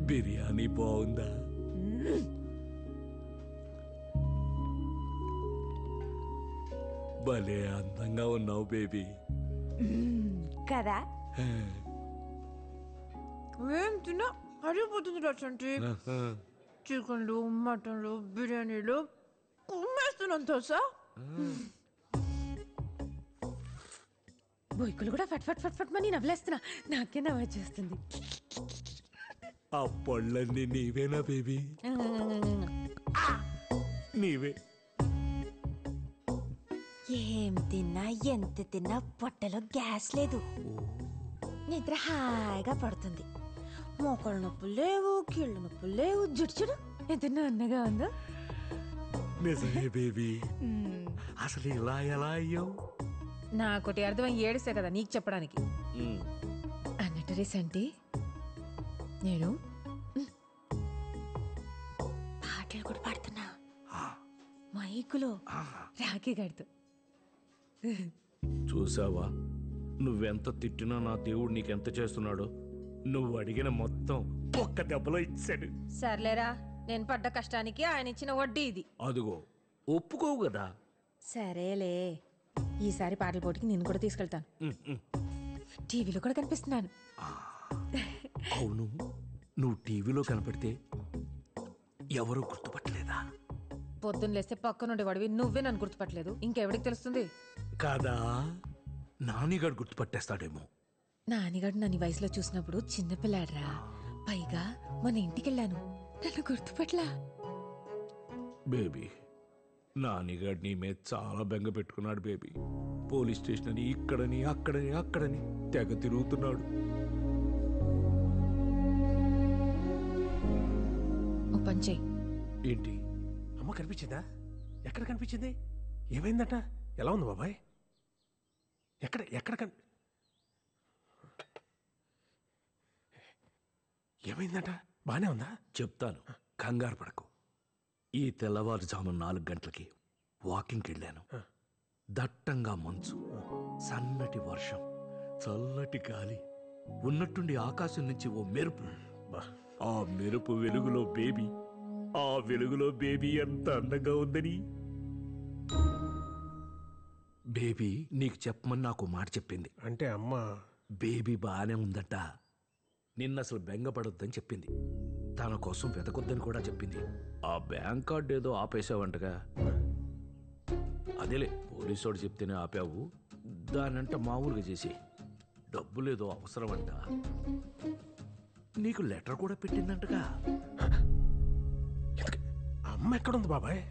బిర్యానీ బాగుందా? భలే అందంగా ఉన్నావు బేబీ. కదా ఏం తిన్నా అడిగిపోతుంది రచంటి. చికెన్లు, మటన్లు, బిర్యానీలు కుమ్మేస్తున్నాను తెలుసా. బొయ్కులు కూడా ఫట్ ఫట్ ఫట్ ఫట్ మని నవ్వులేస్తున్నా. నాకే నవ్వు వచ్చేస్తుంది. ఆ పళ్ళన్నీ నీవేనా బేబీ? నీవే. ఏం తిన్నా ఎంత తిన్నా పొట్టలో గ్యాస్ లేదు. నిద్ర హాయిగా పడుతుంది. మోకాళ్ళ నొప్పులు లేవు, కీళ్ళ నొప్పులు లేవు. జుట్టు చూడు ఎంత నన్నగా ఉందో. నిజమే బేబీ. అసలు ఇలా ఎలా అయ్యావు? నాకోటి అర్థమై ఏడిసే కదా నీకు చెప్పడానికి. అన్నట్టు రీసెంట్ నేను పాటలు కూడా పాడుతున్నా మైకులో రాఖీ గడుతూ. చూసావా, నువ్వెంత తిట్టినా నా దేవుడు నీకెంత చేస్తున్నాడో. నువ్వు అడిగిన మొత్తం ఒక్క దెబ్బలో ఇచ్చాడు. సర్లేరా, నేను పడ్డ కష్టానికి ఆయన ఇచ్చిన వడ్డీ ఇది. అదిగో ఒప్పుకోవు కదా. సరేలే, ఈసారి పాటల పోటీకి నేను కూడా తీసుకెళ్తాను. టీవీలో కూడా కనిపిస్తున్నాను. అవును, నువ్వు టీవీలో కనపడితే ఎవరు గుర్తుపట్టలేదా? పొద్దున్న లేస్తే పక్కనుండే వాడివి నువ్వే నన్ను గుర్తుపట్టలేదు, ఇంకెవడికి తెలుస్తుంది? కాదా, నానిగాడు గుర్తుపట్టేస్తాడేమో. నానిగాడు నన్ను వయసులో చూసినప్పుడు చిన్నపిల్లాడ్రా. పైగా మన ఇంటికెళ్ళాను, నన్ను గుర్తుపట్లా. బేబీ, నానిగాడు నీ మీద చాలా బెంగ పెట్టుకున్నాడు బేబీ. పోలీస్ స్టేషన్ అని ఇక్కడని అక్కడని అక్కడని తెగ తిరుగుతున్నాడు. ఓ పని చెయ్యి. ఏంటి? అమ్మ కనిపించిందా? ఎక్కడ కనిపించింది? ఏమైందట? ఎలా ఉంది బాబాయ్? ఎక్కడ ఎక్కడ ఏమైందట? బానే ఉందా? చెప్తాను, కంగారు పడకు. ఈ తెల్లవారుజాము 4 గంటలకి వాకింగ్కి వెళ్ళాను. దట్టంగా మంచు, సన్నటి వర్షం, చల్లటి గాలి, ఉన్నట్టుండి ఆకాశం నుంచి ఓ మెరుపు. ఆ మెరుపు వెలుగులో బేబీ, ఆ వెలుగులో బేబీ ఎంత అందంగా ఉందని. బేబీ నీకు చెప్పమని నాకు మాట చెప్పింది. అంటే అమ్మ బేబీ బానే ఉందట. నిన్న అసలు బెంగపడొద్దని చెప్పింది. తన కోసం వెతకొద్దని కూడా చెప్పింది. ఆ బ్యాంక్ కార్డు ఏదో ఆపేసావంటగా. అదేలే, పోలీసోడు చెప్తేనే ఆపావు. దానంట మామూలుగా చేసి డబ్బులేదో అవసరం అంట. నీకు లెటర్ కూడా పెట్టిందంటగా. అమ్మ ఎక్కడుంది బాబాయ్?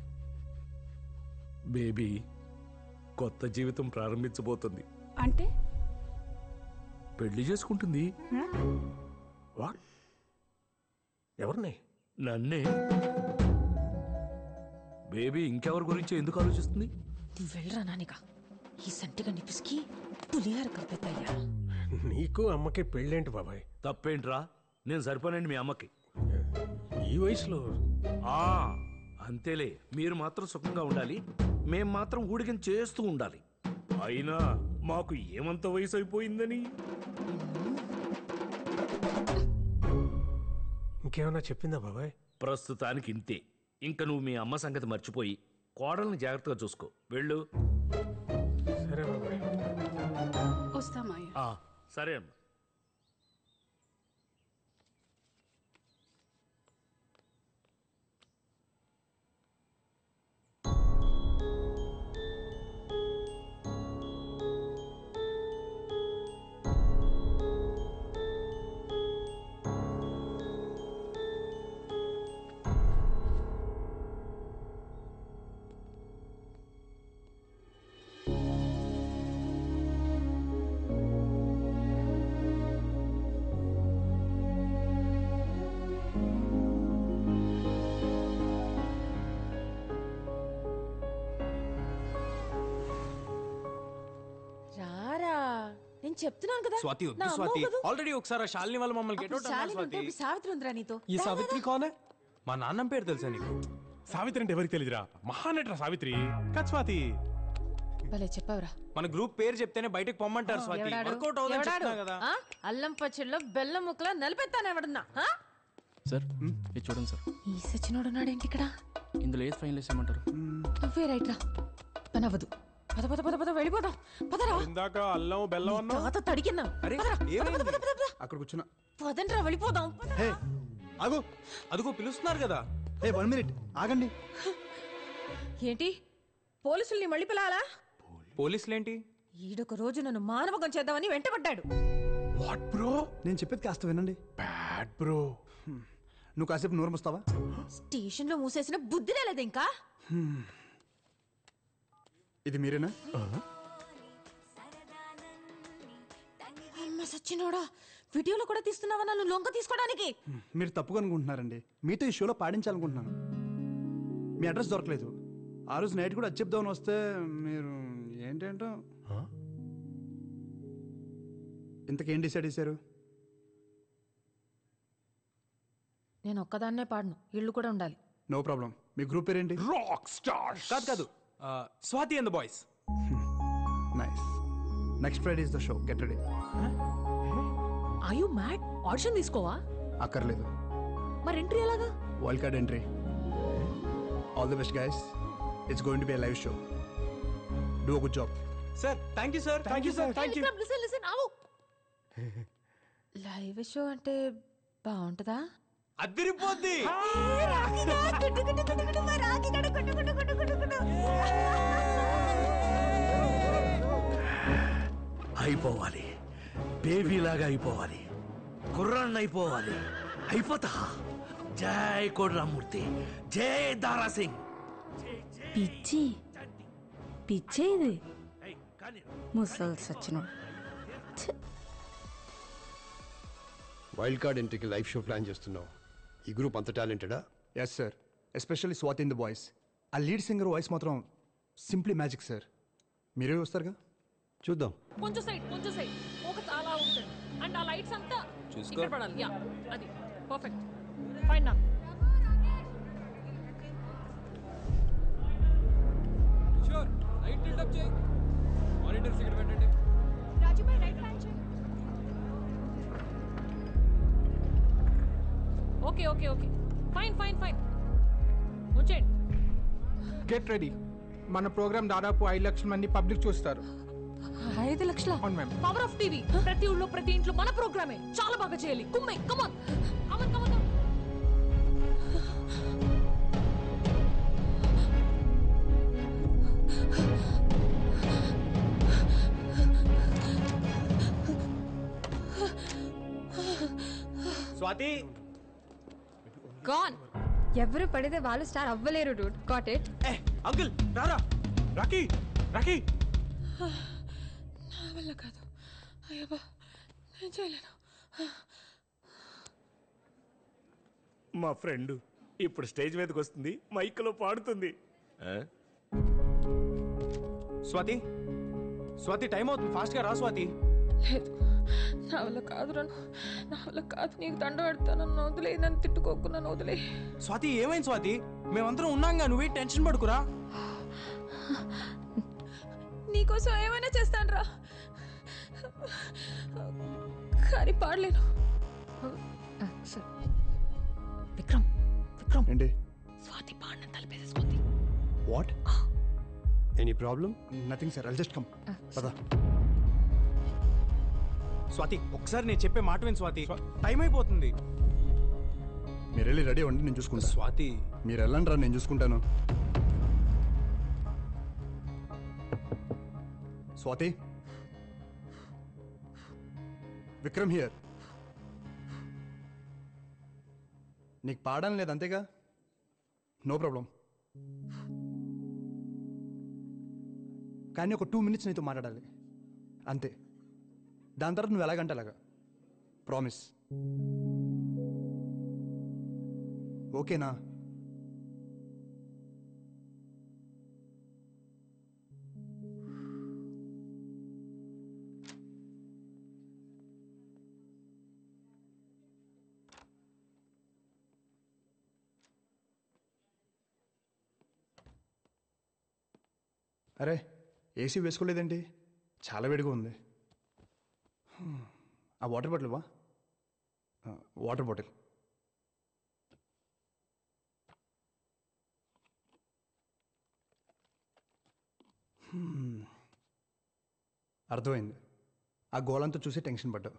బేబీ కొత్త జీవితం ప్రారంభించబోతుంది. అంటే పెళ్లి చేసుకుంటుంది. వాట్? ఎవరిని? నన్నే. బేబీ ఇంకెవరి గురించి ఎందుకు ఆలోచిస్తుంది? నువ్వు వెళ్ళరా నానిగా, ఈ సంటిగా నిపిసికి పులిహార కలిపేద్దయ్యా. నీకు అమ్మకి పెళ్ళేంటి బాబాయ్? తప్పేంట్రా, నేను సరిపోనండి మీ అమ్మకి. ఈ వయసులో అంతేలే, మీరు మాత్రం సుఖంగా ఉండాలి, మేం మాత్రం ఊడిగం చేస్తూ ఉండాలి. అయినా మాకు ఏమంత వయసు అయిపోయిందని. ఇంకేమన్నా చెప్పిందా బాబాయ్? ప్రస్తుతానికి ఇంతే. ఇంకా నువ్వు మీ అమ్మ సంగతి మర్చిపోయి కోడల్ని జాగ్రత్తగా చూసుకో. వెళ్ళు. సరే బాబాయ్. వస్తామయ్యా. సరే అమ్మ. నేను చెప్తున్నాను కదా స్వాతి వద్దు స్వాతి, ఆల్రెడీ ఒకసారి శాలిని వాళ్ళు మమ్మల్ని గెట్ అవుట్ అన్నారు స్వాతి. సావిత్రి ఉందిరా నీతో. ఈ సావిత్రి కోనే? మా నాన్నం పేరు తెలుసా నీకు? సావిత్రి అంటే ఎవరికి తెలియదురా? మహానటరా సావిత్రి. కత్ స్వాతి. భలే చెప్పావురా. మన గ్రూప్ పేరు చెప్తేనే బయటకు పొమ్మంటారు స్వాతి. వర్కౌట్ అవుతుందని చెప్తున్నా కదా. అల్లం పచ్చడిలో బెల్లం ముక్కలా నలిపెత్తాను ఎవడన్నా. సార్ ఇది చూడండి సార్. ఈ సచినోడు ఉన్నాడేంటి ఇక్కడ? ఇందులో ఏది ఫైనల్ వేసేయమంటారు? నువ్వే రైట్ రా. పని అవ్వదు. పద పద పద పద వెళ్ళిపోదాం. పదరా. ఇందాక అల్లం బెల్లం అన్నా. తాత తడికిన్నా. అరే పదరా. ఏమైంది? అక్కడ కూర్చున్నా. పదండ్రా వెళ్ళిపోదాం. హే ఆగు. అదిగో పిలుస్తున్నారు కదా. హే 1 మినిట్ ఆగండి. ఏంటి పోలీసుల్ని మళ్ళీ పిలాలా? పోలీసులేంటి? ఈడొక రోజు నన్ను మానవకం చేద్దామని వెంటబడ్డాడు. What bro? నేను చెప్పేది కాస్త వినండి. Bad bro. నువ్వు కాసేపు నోరు మూస్తావా? స్టేషన్ లో మూసేసిన బుద్ధి లేదు ఇంకా. ఇది మీరేనా? అమ్మ సచ్చినోడా, వీడియోలో కూడా తీస్తున్నావా నన్ను లొంగ తీసుకోవడానికి? మీరు తప్పుగా అనుకుంటున్నారండి. మీతో ఈ షోలో పాడించాలనుకుంటున్నాను. మీ అడ్రస్ దొరకలేదు. ఆ రోజు నైట్ కూడా అది చెప్దామని వస్తే మీరు ఏంటేంటో. ఇంతకేం డిసైడ్ చేశారు? నేను ఒక్కదాన్నే పాడను, ఇళ్ళు కూడా ఉండాలి. No problem. మీ గ్రూప్ పేరేంటి? Rock stars. కాదు కాదు, Swathi and the boys. Nice. Next Friday is the show. Get ready. Are you mad? Audition తీసుకోవా? అక్కర్లేదు. మరి ఎంట్రీ ఎలాగా? Wild card entry. All the best guys. It's going to be a live show. Do a good job. Sir thank you sir. Thank you sir. Thank you. Listen ఆవు. Live show అంటే బాగుంటుందా? అదిరిపోద్ది. అయిపోవాలి, బేబీలాగా అయిపోవాలి, కుర్రాన్ని అయిపోవాలి. అయిపోతా. జై కోడ్రామూర్తి, జై దారా సింగ్. పిచ్చి పిచ్చే ఇది. ముసలి సచ్చినోడు. వైల్డ్ కార్డ్ ఎంట్రీకి లైవ్ షో ప్లాన్ చేస్తున్నావు. ఈ గ్రూప్ అంత టాలెంటెడా? Yes sir. Especially Swathi in the voice. ఆ లీడ్ సింగర్ వాయిస్ మాత్రం సింప్లీ మ్యాజిక్ సార్. మీరే వస్తారుగా? చూద్దాం. కొంచెం సైడ్ ఒక చాలా ఉంటుంది అండ్ ఆ లైట్స్ అంతా ఇక్కడ పడాలి. యా అది పర్ఫెక్ట్. ఫైన్ నా. షూర్. రైట్ టిల్ట్ అప్ చేయి. మానిటర్స్ ఇక్కడ పెట్టండి. రాజు బై రైట్ హ్యాండ్ చేయి. ఓకే ఓకే ఓకే ఫైన్ వచ్చేయండి. Get ready. మన ప్రోగ్రామ్ దాదాపు 5 లక్షల మంది పబ్లిక్ చూస్తారు. 5 లక్షల? అవును మ్యామ్. Power of TV. ప్రతి ఊళ్ళో ప్రతి ఇంట్లో మన ప్రోగ్రామే. చాలా బాగా చేయాలి. కుమ్మై come on come on come on. Swathi gone. ఎవరు పడితే వాళ్ళు స్టార్ అవ్వలేరు డూడ్. Got it. అంకుల్ రారా. Rocky Rocky. నా వల్ల కాదు. అయ్యబ్బా నేను చేయలేను. మా ఫ్రెండ్ ఇప్పుడు స్టేజ్ మీదకి వస్తుంది, మైక్లో పాడుతుంది. స్వాతి స్వాతి టైం అవుతుంది. ఫాస్ట్ గా రా స్వాతి. లేదు నా వల్ల కాదు. నా వల్ల కాదు. నీకు దండ పెడతాను. నన్ను వదిలే. నన్ను తిట్టుకోకు. నన్ను వదిలే. స్వాతి ఏమైంది స్వాతి? మేమందరం ఉన్నాంగా, నువ్వే టెన్షన్ పడుకురా. నీకోసం ఏమైనా చేస్తాను రా, కానీ పాడలేను. విక్రమ్ విక్రమ్ ఏంటి? స్వాతి పాడిన తలపేసేసుకుంది. What? Any problem? Nothing sir. I'll just come. పద. స్వాతి ఒకసారి నేను చెప్పే మాట విని స్వాతి. టైం అయిపోతుంది. మీరు వెళ్ళి రెడీ అవ్వండి, నేను చూసుకుంటా. స్వాతి మీరు వెళ్ళండి రా, నేను చూసుకుంటాను. స్వాతి. విక్రమ్ హియర్. నీకు పాడడం లేదు అంతేగా? No problem. కానీ ఒక 2 minutes నీతో మాట్లాడాలి అంతే. దాని తర్వాత నువ్వు ఎలాగంటే అలాగా. ప్రామిస్. ఓకేనా? అరే ఏసీ వేసుకోలేదేంటి? చాలా వేడిగా ఉంది. ఆ వాటర్ బాటిల్ వా. Water bottle. అర్థమైంది. ఆ గోలంతా చూసి టెన్షన్ పడ్డావు.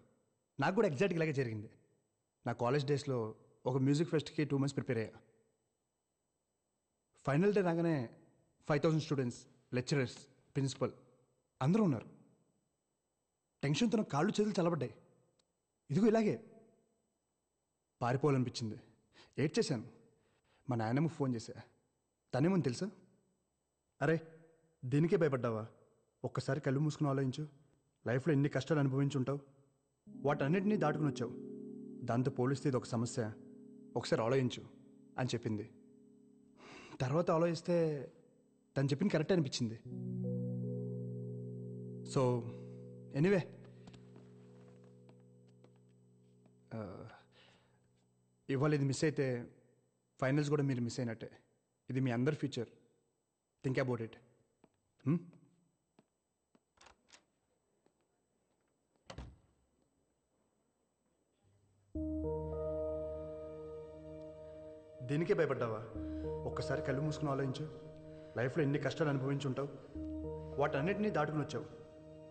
నాకు కూడా ఎగ్జాక్ట్గా ఇలాగే జరిగింది. నా కాలేజ్ డేస్లో ఒక మ్యూజిక్ ఫెస్ట్కి 2 months ప్రిపేర్ అయ్యా. ఫైనల్ డే రాగానే 5,000 స్టూడెంట్స్, లెక్చరర్స్, ప్రిన్సిపల్ అందరూ ఉన్నారు. టెన్షన్తో నా కాళ్ళు చేతులు చల్లబడ్డాయి. ఇదిగో ఇలాగే పారిపోవాలనిపించింది. ఏడ్చేశాను. మా నాయనమ్మ ఫోన్ చేశా. తనేమని తెలుసా? అరే దీనికే భయపడ్డావా? ఒక్కసారి కళ్ళు మూసుకుని ఆలోచించు. లైఫ్లో ఎన్ని కష్టాలు అనుభవించి ఉంటావు. వాటన్నిటినీ దాటుకుని వచ్చావు. దాంతో పోలిస్తే ఇది ఒక సమస్య. ఒకసారి ఆలోచించు అని చెప్పింది. తర్వాత ఆలోచిస్తే తను చెప్పింది కరెక్ట్ అనిపించింది. సో ఎనీవే, ఇవాళ ఇది మిస్ అయితే ఫైనల్స్ కూడా మీరు మిస్ అయినట్టే. ఇది మీ అందరి ఫ్యూచర్. Think about it. దీనికే భయపడ్డావా? ఒక్కసారి కళ్ళు మూసుకుని ఆలోచించు. లైఫ్లో ఎన్ని కష్టాలు అనుభవించి ఉంటావు. వాటన్నిటినీ దాటుకుని వచ్చావు.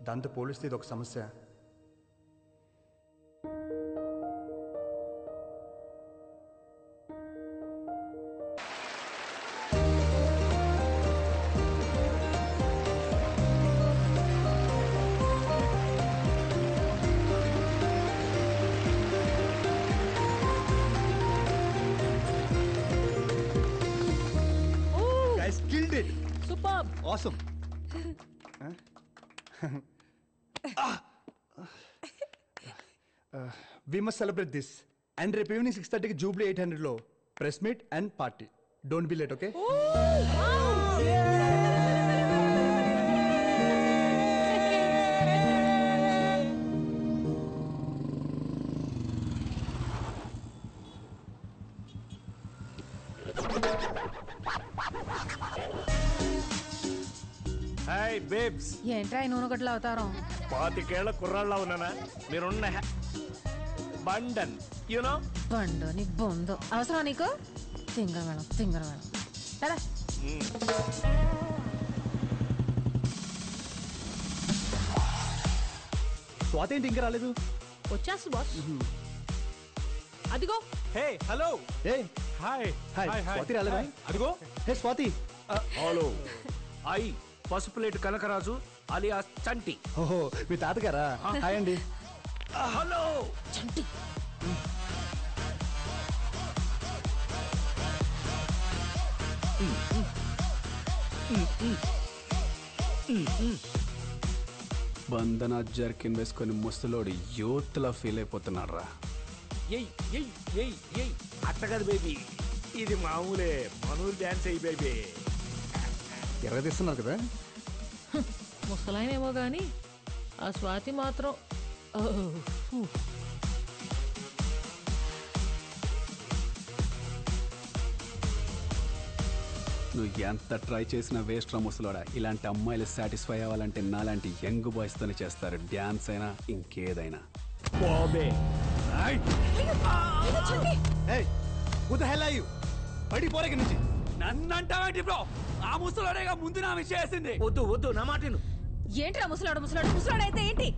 దాంతో పోలిస్తే ఇది ఒక సమస్య. Guys killed it. సూపర్. Awesome. We must celebrate this. And రేపు ఈవినింగ్ 6:30కి జూబ్లీ 800లో press meet and party. Don't be late, okay? Hi babes. ఏంట్రా ఈ నూనె గొడ్డల అవతారం? 25 కుర్రాళ్ళ ఉన్నానా? మీరున్న బండన్ యూనో. బండు నీ బొందు అవసరం నీకు? తింగర మేడం కదా. స్వాతి ఏంటి ఇంకా రాలేదు? వచ్చేస్తు బాస్. అదిగో. Hey hello. ఏ హాయ్ హాయ్, స్వాతి రాలేదా? అదిగో. Hey Swathi. Hello. I Pasupuleti Kanakaraju alias Chanti. ఓహో మీ తాతగారా? హాయ్ అండి. హలో చంటి. బంధన జర్కిన్ వేసుకొని ముసలోడి యూత్లా ఫీల్ అయిపోతున్నాడు రా. ఎయ్ ఎయ్ ఎయ్ ఎయ్ అట్ట కదా బేబీ, ఇది మామూలే. మనూరు డాన్స్ అయ్యి బేబీ. ఎర్రదీస్తున్నారు కదా? ముసలాయనేమో గాని ఆ స్వాతి మాత్రం నువ్వు ఎంత ట్రై చేసినా వేస్ట్ రా ముసలోడా. ఇలాంటి అమ్మాయిలు సాటిస్ఫై అవ్వాలంటే నాలాంటి యంగ్ బాయ్స్తోనే చేస్తారు. డ్యాన్స్ అయినా ఇంకేదైనా. బాబే Hey, who the hell are you? బయటికి పోరా ఇక్కడి నుంచి. నన్నంటావేంటి బ్రో? ఆ ముసలోడేగా ముందు నా విషయం వేసింది. వద్దు నా మాటను. ఏంట్రా ముసలాడైతే ఏంటి?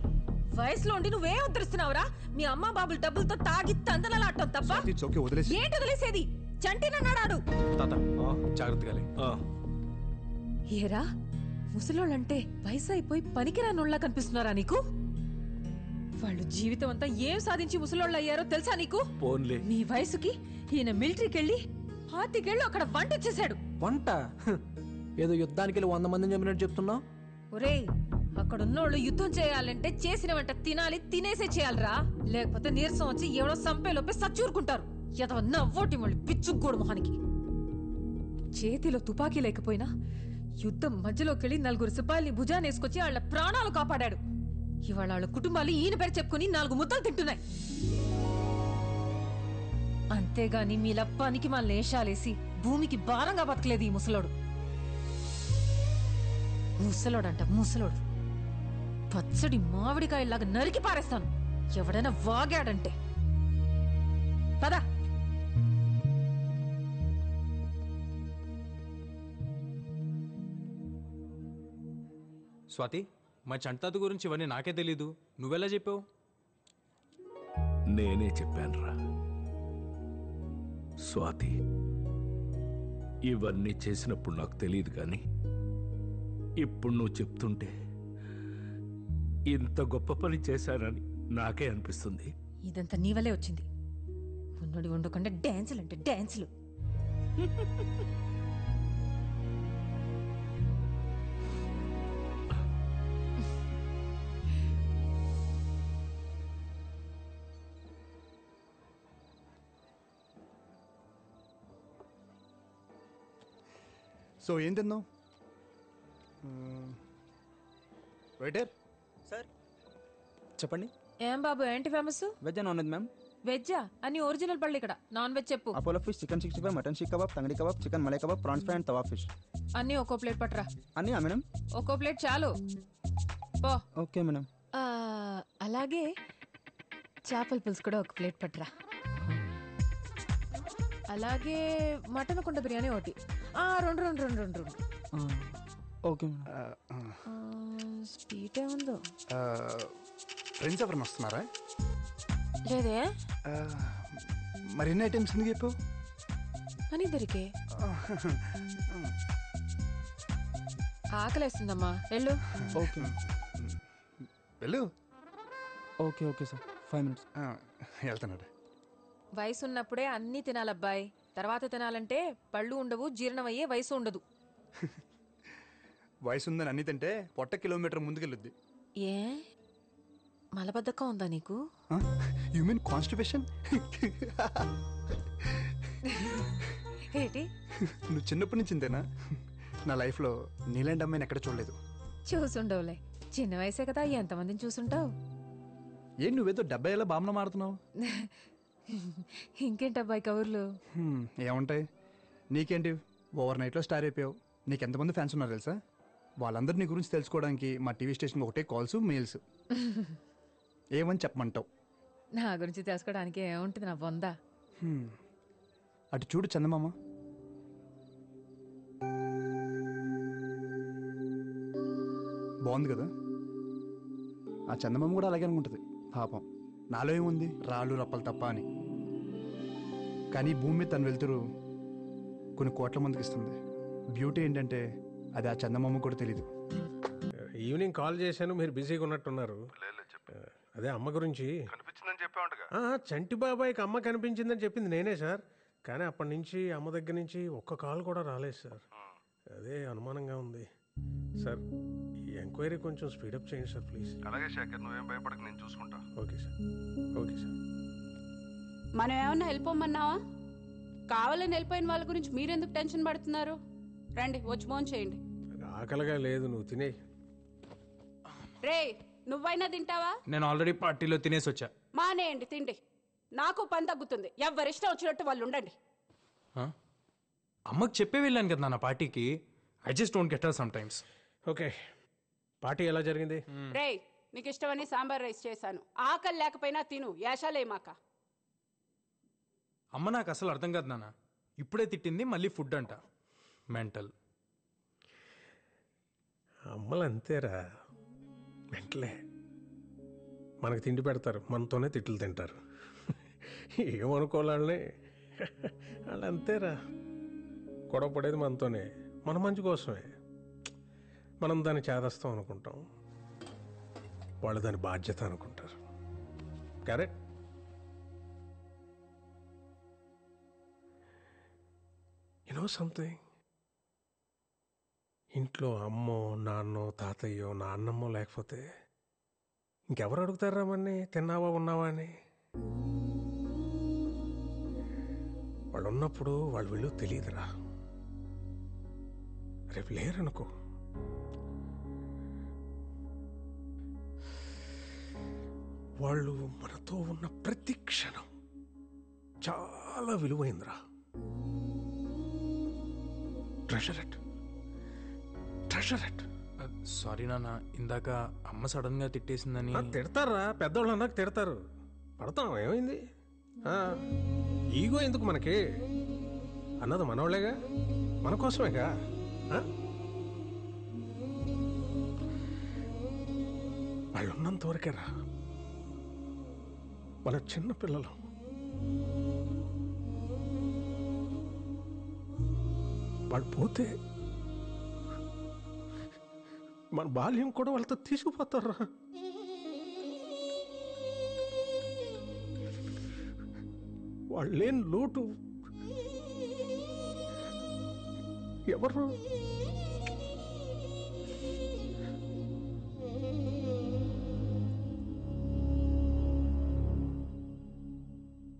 వయసులో ఉండి నువ్వేం ఉద్ధరిస్తున్నావురా? మీ అమ్మ బాబులు డబ్బులతో తాగి తందనలాడటం తప్ప It's okay, వదిలేసి. ఏంటి వదిలేసేది? చంటినన్నాడాడు. తాత జాగ్రత్తగా. ఏరా ముసలోళ్ళంటే వయసు అయిపోయి పనికిరానోళ్ళ కనిపిస్తున్నారా నీకు? వాళ్ళు జీవితం అంతా ఏం సాధించి ముసలోళ్ళు అయ్యారో తెలుసా నీకు? పోన్లే. నీ వయసుకి ఈయన మిలిటరీకి వెళ్ళి 25 ఏళ్ళు అక్కడ వంట చేశాడు. వంట ఏదో యుద్ధానికి వెళ్ళి 100 మందిని చంపినట్టు చెప్తున్నావు. ఒరేయ్, అక్కడున్నోళ్ళు యుద్ధం చేయాలంటే చేసిన వంట తినాలి, తినేసే చేయాలరా. లేకపోతే నీరసం వచ్చి ఎవడో సంపేలోపే సచ్చూరుకుంటారు. ఎదవ నవ్వోటి మళ్ళీ పిచ్చుగోడు మొహానికి. చేతిలో తుపాకీ లేకపోయినా యుద్ధం మధ్యలోకెళ్ళి 4 సిపాయిల్ని భుజానేసుకొచ్చి వాళ్ళ ప్రాణాలు కాపాడాడు. ఇవాళ వాళ్ళ కుటుంబాలు ఈయన పేరు చెప్పుకుని 4 ముద్దలు తింటున్నాయి. అంతేగాని మీలా పనికి మా లేషాలేసి భూమికి భారంగా బతకలేదు ఈ ముసలోడు. ముసలోడు పచ్చడి మామిడికాయలాగా నరికి పారేస్తాను ఎవడైనా వాగాడంటే. పదా. స్వాతి మా చంటాత గురించి ఇవన్నీ నాకే తెలీదు, నువ్వెలా చెప్పావు? నేనే చెప్పానురా. స్వాతి ఇవన్నీ చేసినప్పుడు నాకు తెలియదు కానీ ఇప్పుడు నువ్వు చెప్తుంటే ఇంత గొప్ప పని చేశానని నాకే అనిపిస్తుంది. ఇదంతా నీ వల్లే వచ్చింది. ఉన్నోడి ఉండకుండా డాన్సులు అంటే డాన్సులు. సో ఏం తిన్నావు? వెయిటర్ సార్ చెప్పండి. ఏం బాబు ఏంటి famous? Veg non veg ma'am? వెజ్జా అని ఒరిజినల్ పళ్ళు ఇక్కడ. నాన్ వెజ్ చెప్పు. Apollo fish, chicken 65, mutton seekh kebab, tangdi kebab, chicken malai kebab, prawns fry and tawa fish. అన్నీ ఒక్కో ప్లేట్ పట్టరా. అన్నీ మేడం? ఒక్కో ప్లేట్ చాలు. పో. Okay madam. అలాగే చేపల పులుసు కూడా ఒక ప్లేట్ పట్టరా. అలాగే మటన్ కుండ బిర్యానీ ఒకటి. రెండు రెండు రెండు రెండు రెండు. Okay madam. స్వీట్ ఏముందో? ఫ్రెండ్స్ ఎవరైనా వస్తున్నారా? లేదే. మరి ఎన్ని ఐటమ్స్ ఎందుకు చెప్పు? అని ఇద్దరికే ఆకలేస్తుందమ్మా, వెళ్ళు. ఓకే వెళ్ళు. Okay okay sir, 5 minutes. వెళ్తున్నాడు. వయసు ఉన్నప్పుడే అన్నీ తినాలబ్బాయి. తర్వాత తినాలంటే పళ్ళు ఉండవు, జీర్ణమయ్యే వయసు ఉండదు. వయసు ఉందని అన్ని తింటే పొట్ట కిలోమీటర్ ముందుకెళ్ళుద్ది. ఏ మలబద్ధకం ఉందా నీకు? You mean constipation? ఏంటి నువ్వు చిన్నప్పటి నుంచి ఇంతేనా? నా లైఫ్లో నీలాంటి అమ్మాయిని ఎక్కడ చూడలేదు. చూసుండవులే, చిన్న వయసే కదా, ఎంతమందిని చూసుంటావు. ఏం నువ్వేదో 70 ఏళ్ళ బామ్మ మాడుతున్నావు? ఇంకేంటబ్బాయి కబుర్లు? ఏముంటాయి నీకేంటి, ఓవర్ నైట్లో స్టార్ అయిపోయావు. నీకు ఎంతమంది ఫ్యాన్స్ ఉన్నారు తెలుసా? వాళ్ళందరూ నీ గురించి తెలుసుకోవడానికి మా టీవీ స్టేషన్ ఒకటే కాల్స్, మెయిల్స్. ఏమని చెప్పమంటావు? నా గురించి తెలుసుకోవడానికి ఏముంటుంది నా బొందా. అటు చూడు చందమామ. బాగుంది కదా? ఆ చందమామ కూడా అలాగే అనుకుంటుంది పాపం. నాలో ఏముంది, రాళ్ళు రప్పలు తప్ప అని. కానీ భూమి మీద తను వెళ్తురు కొన్ని కోట్ల మందికి ఇస్తుంది. బ్యూటీ ఏంటంటే అది ఆ చందమామ కూడా తెలీదు. ఈవినింగ్ కాల్ చేశాను, మీరు బిజీగా ఉన్నట్టున్నారు. అదే అమ్మ గురించి కనిపించిందని చెప్పావుంటగా. చంటి బాబాయ్కి అమ్మ కనిపించిందని చెప్పింది నేనే సార్. కానీ అప్పటి నుంచి అమ్మ దగ్గర నుంచి ఒక్క కాల్ కూడా రాలేదు సార్. అదే అనుమానంగా ఉంది సార్. ఈ ఎంక్వైరీ కొంచెం స్పీడప్ చేయండి సార్ ప్లీజ్. అలాగే శేఖర్, నువ్వేం భయపడక, నేను చూసుకుంటా. Okay sir. Okay sir. మనం ఏమన్నా వెళ్ళిపోమన్నావా? కావాలని వెళ్ళిపోయిన వాళ్ళ గురించి మీరెందుకు టెన్షన్ పడుతున్నారు? రండి వచ్చి ఫోన్ చేయండి. ఆకలిగా లేదు, నువ్వు తినే. రే నువ్వైనా తింటావా? నేను ఆల్రెడీ పార్టీలో తినేసి వచ్చా. మానేయండి తిండి, నాకు పని తగ్గుతుంది. ఎవరిష్టం వచ్చినట్టు వాళ్ళు ఉండండి. అమ్మకి చెప్పే వెళ్ళాను కదా నా పార్టీకి. I just don't get her some times. Okay, party ఎలా జరిగింది? రే నీకు ఇష్టమని సాంబార్ రైస్ చేశాను. ఆకలి లేకపోయినా తిను, యాషాలేమాక. అమ్మ నాకు అసలు అర్థం కాదు నాన్న. ఇప్పుడే తిట్టింది, మళ్ళీ ఫుడ్ అంట. మెంటల్. అమ్మలు అంతేరా, మెంటలే. మనకు తిండి పెడతారు, మనతోనే తిట్లు తింటారు. ఏమనుకోవాలని వాళ్ళు అంతేరా. గొడవ పడేది మనతోనే, మన మంచి కోసమే. మనం దాన్ని చేదస్తాం అనుకుంటాం, వాళ్ళు దాని బాధ్యత అనుకుంటారు. కరెక్ట్. యు నో సంథింగ్, ఇంట్లో అమ్మో నాన్నో తాతయ్యో నాన్నమ్మో లేకపోతే ఇంకెవరు అడుగుతారా మన్ని తిన్నావా ఉన్నావా అని? వాళ్ళు ఉన్నప్పుడు వాళ్ళు విలువ తెలియదురా. రేపు లేరనుకో, వాళ్ళు మనతో ఉన్న ప్రతి క్షణం చాలా విలువైందిరా. Treasure it, treasure it. Sorry నాన్న, ఇందాక అమ్మ సడన్ గా తిట్టేసిందని. తిడతారా, పెద్దవాళ్ళు అన్నాక తిడతారు. పడతాం, ఏమైంది? ఈగో ఎందుకు మనకి? అన్నది మనోళ్ళేగా, మన కోసమేగా. వాళ్ళు ఉన్నంత వరకే రా. మన చిన్న పిల్లలు. వాళ్ళు పోతే మన బాల్యం కూడా వాళ్ళతో తీసుకుపోతారా. వాళ్ళు లేని లోటు ఎవరు